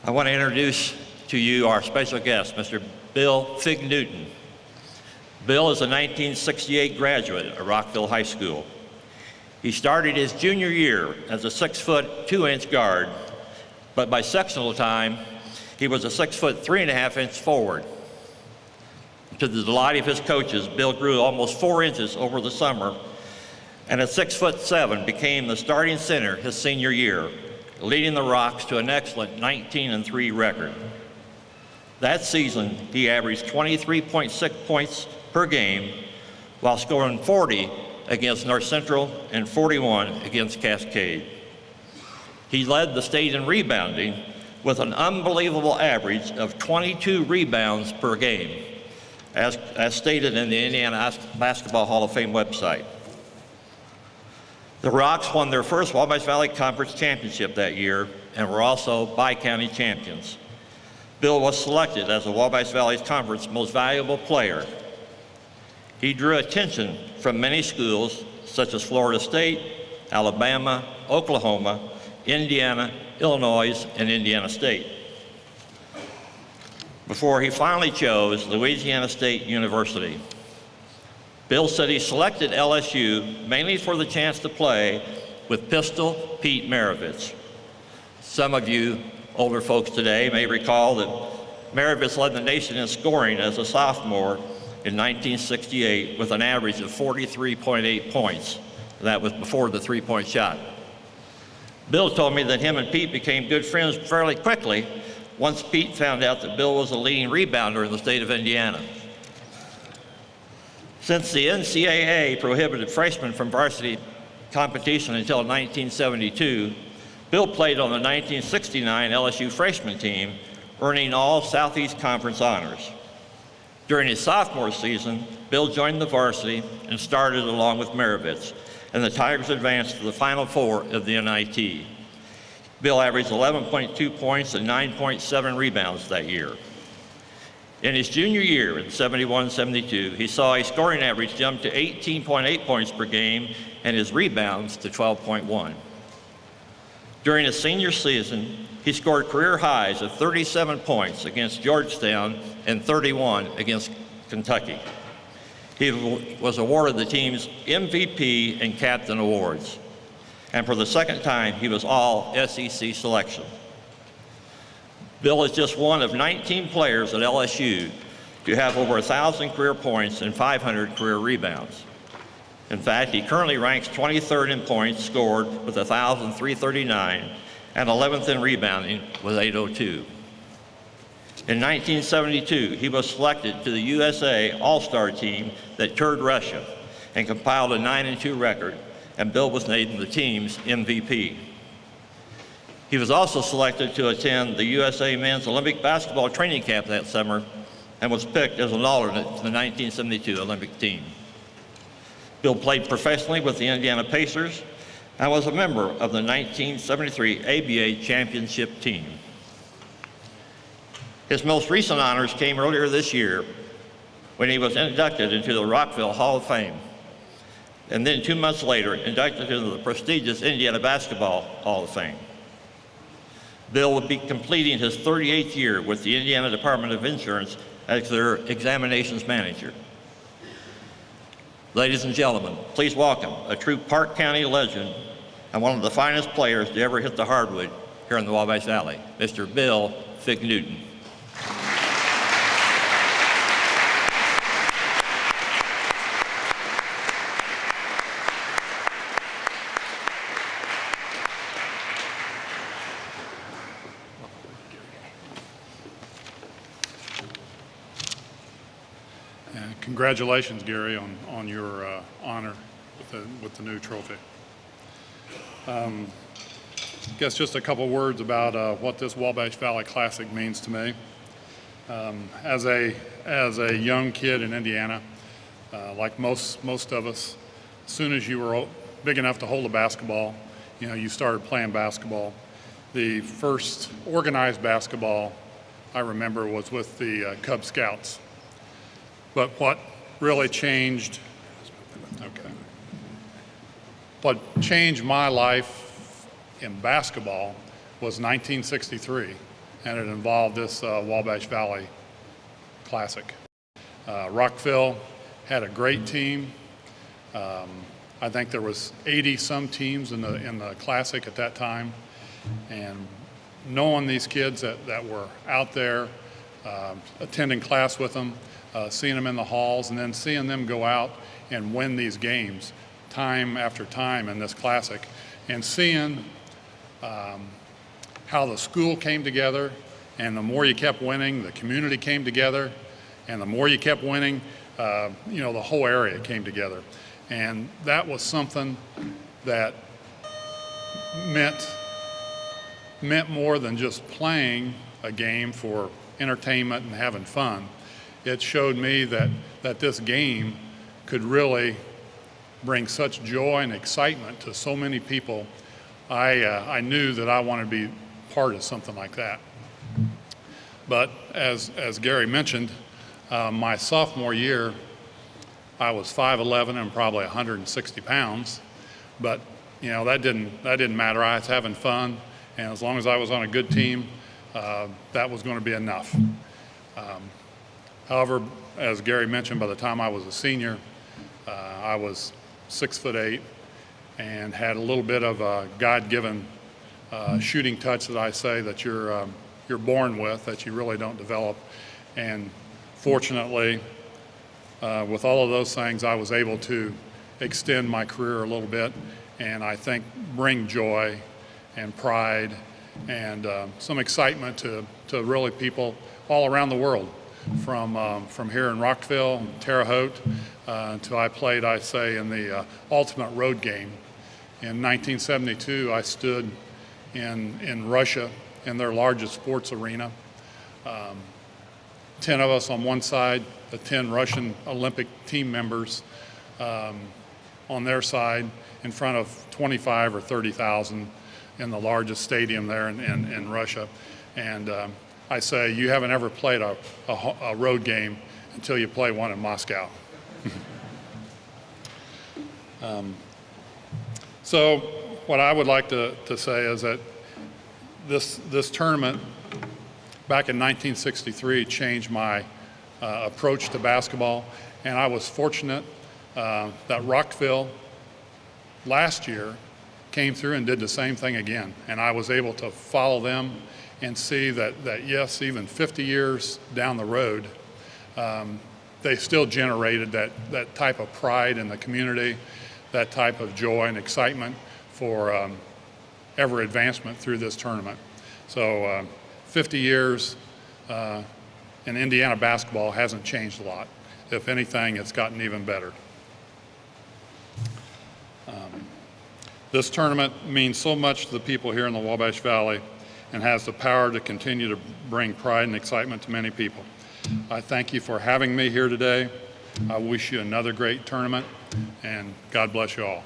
I want to introduce to you our special guest, Mr. Bill Fig Newton. Bill is a 1968 graduate of Rockville High School. He started his junior year as a 6-foot 2-inch guard, but by sectional time, he was a 6-foot 3.5-inch forward. To the delight of his coaches, Bill grew almost 4 inches over the summer, and at 6'7" became the starting center his senior year, leading the Rocks to an excellent 19-3 record. That season, he averaged 23.6 points per game while scoring 40 against North Central and 41 against Cascade. He led the state in rebounding with an unbelievable average of 22 rebounds per game, as stated in the Indiana Basketball Hall of Fame website. The Rocks won their first Wabash Valley Conference championship that year and were also bi-county champions. Bill was selected as the Wabash Valley Conference Most Valuable Player. He drew attention from many schools such as Florida State, Alabama, Oklahoma, Indiana, Illinois, and Indiana State, before he finally chose Louisiana State University. Bill said he selected LSU mainly for the chance to play with Pistol Pete Maravich. Some of you older folks today may recall that Maravich led the nation in scoring as a sophomore in 1968 with an average of 43.8 points. That was before the three-point shot. Bill told me that him and Pete became good friends fairly quickly once Pete found out that Bill was a leading rebounder in the state of Indiana. Since the NCAA prohibited freshmen from varsity competition until 1972, Bill played on the 1969 LSU freshman team, earning all Southeast Conference honors. During his sophomore season, Bill joined the varsity and started along with Maravich, and the Tigers advanced to the Final Four of the NIT. Bill averaged 11.2 points and 9.7 rebounds that year. In his junior year in 71-72, he saw his scoring average jump to 18.8 points per game and his rebounds to 12.1. During his senior season, he scored career highs of 37 points against Georgetown and 31 against Kentucky. He was awarded the team's MVP and captain awards. And for the second time, he was all SEC selection. Bill is just one of 19 players at LSU to have over 1,000 career points and 500 career rebounds. In fact, he currently ranks 23rd in points scored with 1,339 and 11th in rebounding with 802. In 1972, he was selected to the USA All-Star team that toured Russia and compiled a 9-2 record, and Bill was named the team's MVP. He was also selected to attend the USA Men's Olympic Basketball Training Camp that summer and was picked as an alternate to the 1972 Olympic team. Bill played professionally with the Indiana Pacers and was a member of the 1973 ABA championship team. His most recent honors came earlier this year when he was inducted into the Rockville Hall of Fame, and then 2 months later, inducted into the prestigious Indiana Basketball Hall of Fame. Bill will be completing his 38th year with the Indiana Department of Insurance as their examinations manager. Ladies and gentlemen, please welcome a true Park County legend and one of the finest players to ever hit the hardwood here in the Wabash Valley, Mr. Bill Fig Newton. Congratulations, Gary, on your honor with the new trophy. I guess just a couple words about what this Wabash Valley Classic means to me. As a young kid in Indiana, like most of us, as soon as you were big enough to hold a basketball, you started playing basketball. The first organized basketball I remember was with the Cub Scouts. But what really changed, what changed my life in basketball was 1963 and it involved this Wabash Valley Classic. Rockville had a great team. I think there was 80-some teams in the Classic at that time, and knowing these kids that were out there, attending class with them, seeing them in the halls, and then seeing them go out and win these games time after time in this Classic, and seeing how the school came together, and the more you kept winning, the community came together, and the more you kept winning, the whole area came together. And that was something that meant more than just playing a game for entertainment and having fun. It showed me that this game could really bring such joy and excitement to so many people. I knew that I wanted to be part of something like that. But as Gary mentioned, my sophomore year, I was 5'11" and probably 160 pounds, but that didn't matter. I was having fun, and as long as I was on a good team, that was going to be enough. However, as Gary mentioned, by the time I was a senior, I was 6'8" and had a little bit of a God-given shooting touch that I say that you're born with, that you really don't develop. And fortunately, with all of those things, I was able to extend my career a little bit, and I think bring joy and pride and some excitement to really people all around the world, from here in Rockville, Terre Haute, until I played, I say, in the ultimate road game. In 1972, I stood in Russia in their largest sports arena. 10 of us on one side, the 10 Russian Olympic team members on their side, in front of 25 or 30,000 in the largest stadium there in Russia. And I say, you haven't ever played a road game until you play one in Moscow. So what I would like to say is that this tournament back in 1963 changed my approach to basketball, and I was fortunate that Rockville last year came through and did the same thing again, and I was able to follow them and see that yes, even 50 years down the road, they still generated that type of pride in the community, that type of joy and excitement for ever advancement through this tournament. So 50 years in Indiana basketball hasn't changed a lot. If anything, it's gotten even better. This tournament means so much to the people here in the Wabash Valley and has the power to continue to bring pride and excitement to many people. I thank you for having me here today. I wish you another great tournament, and God bless you all.